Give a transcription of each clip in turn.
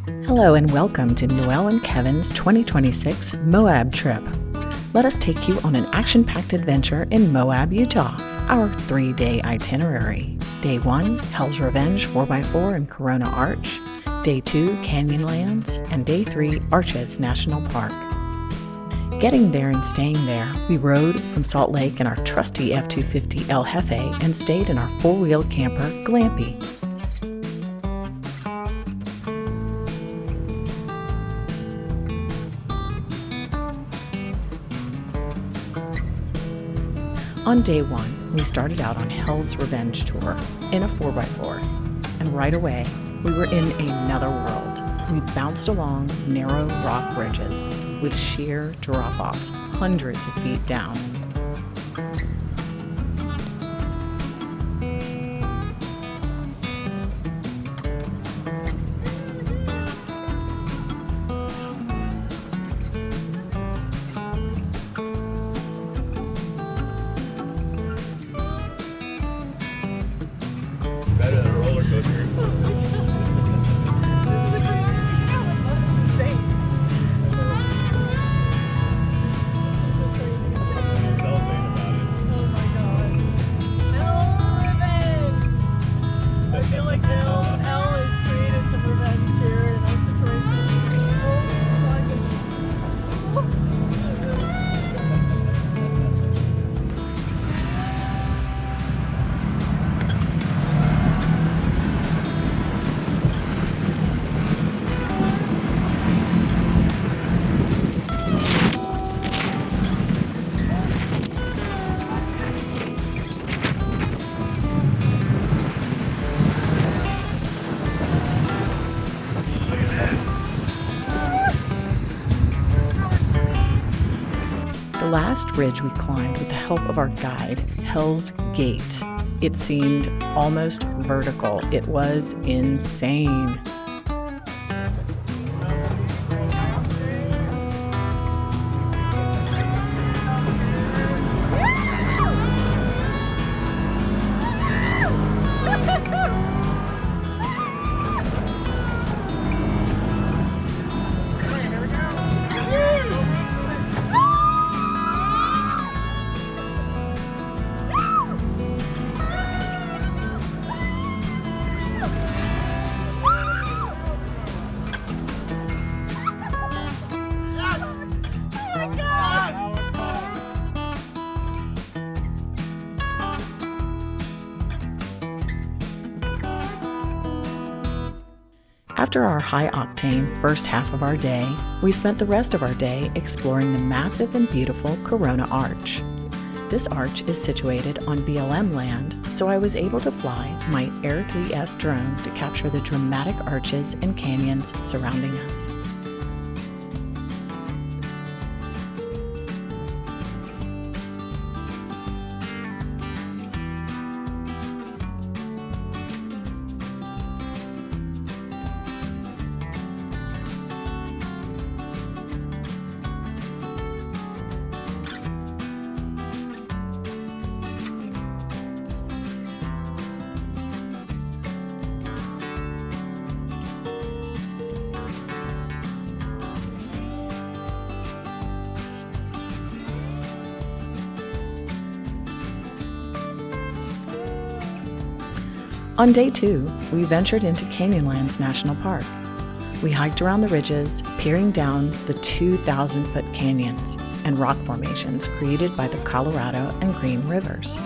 Hello and welcome to Noelle and Kevin's 2026 Moab trip. Let us take you on an action-packed adventure in Moab, Utah. Our 3-day itinerary. Day 1, Hell's Revenge 4x4 in Corona Arch. Day 2, Canyonlands. And Day 3, Arches National Park. Getting there and staying there, we rode from Salt Lake in our trusty F-250 El Jefe and stayed in our 4-wheel camper, Glampy. On day 1, we started out on Hell's Revenge tour in a 4x4, and right away, we were in another world. We bounced along narrow rock bridges with sheer drop-offs hundreds of feet down. Better than a roller coaster. The last ridge we climbed with the help of our guide, Hell's Gate. It seemed almost vertical. It was insane. After our high-octane first half of our day, we spent the rest of our day exploring the massive and beautiful Corona Arch. This arch is situated on BLM land, so I was able to fly my Air 3S drone to capture the dramatic arches and canyons surrounding us. On day 2, we ventured into Canyonlands National Park. We hiked around the ridges, peering down the 2,000-foot canyons and rock formations created by the Colorado and Green Rivers.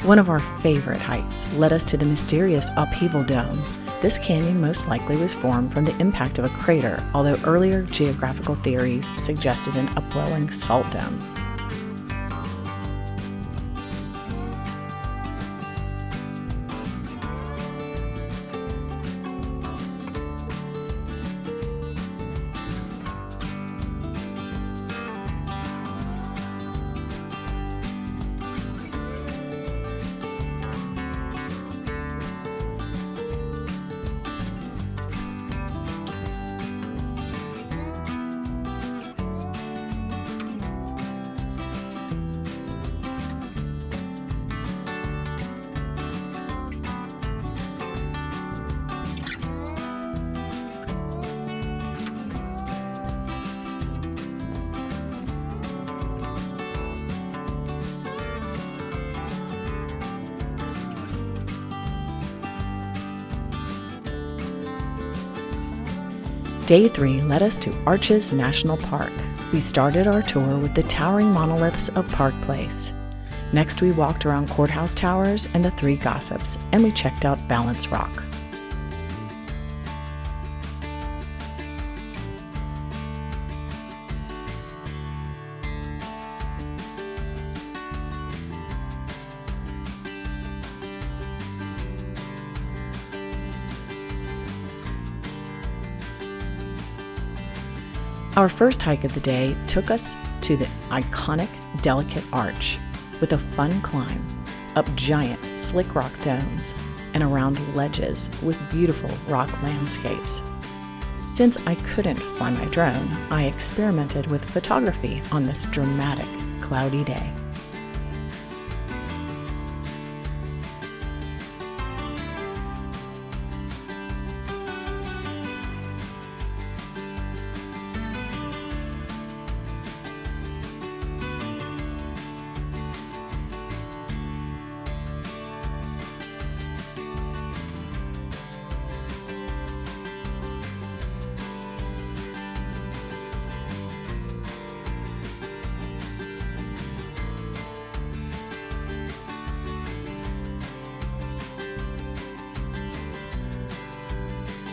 One of our favorite hikes led us to the mysterious Upheaval Dome. This canyon most likely was formed from the impact of a crater, although earlier geographical theories suggested an upwelling salt dome. Day 3 led us to Arches National Park. We started our tour with the towering monoliths of Park Place. Next, we walked around Courthouse Towers and the Three Gossips, and we checked out Balance Rock. Our first hike of the day took us to the iconic Delicate Arch, with a fun climb up giant slick rock domes and around ledges with beautiful rock landscapes. Since I couldn't fly my drone, I experimented with photography on this dramatic, cloudy day.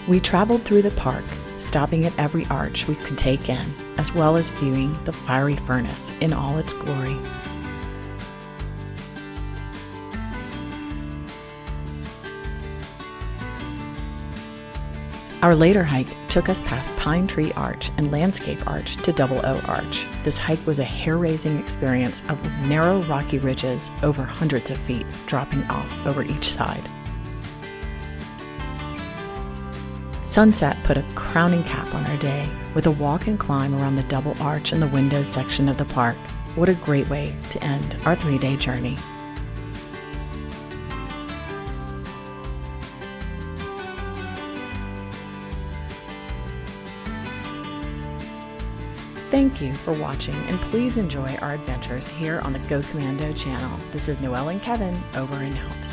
We traveled through the park, stopping at every arch we could take in, as well as viewing the fiery furnace in all its glory. Our later hike took us past Pine Tree Arch and Landscape Arch to Double O Arch. This hike was a hair-raising experience of narrow rocky ridges over hundreds of feet, dropping off over each side. Sunset put a crowning cap on our day with a walk and climb around the Double Arch and the windows section of the park. What a great way to end our 3-day journey. Thank you for watching, and please enjoy our adventures here on the Go Commando channel. This is Noelle and Kevin, over and out.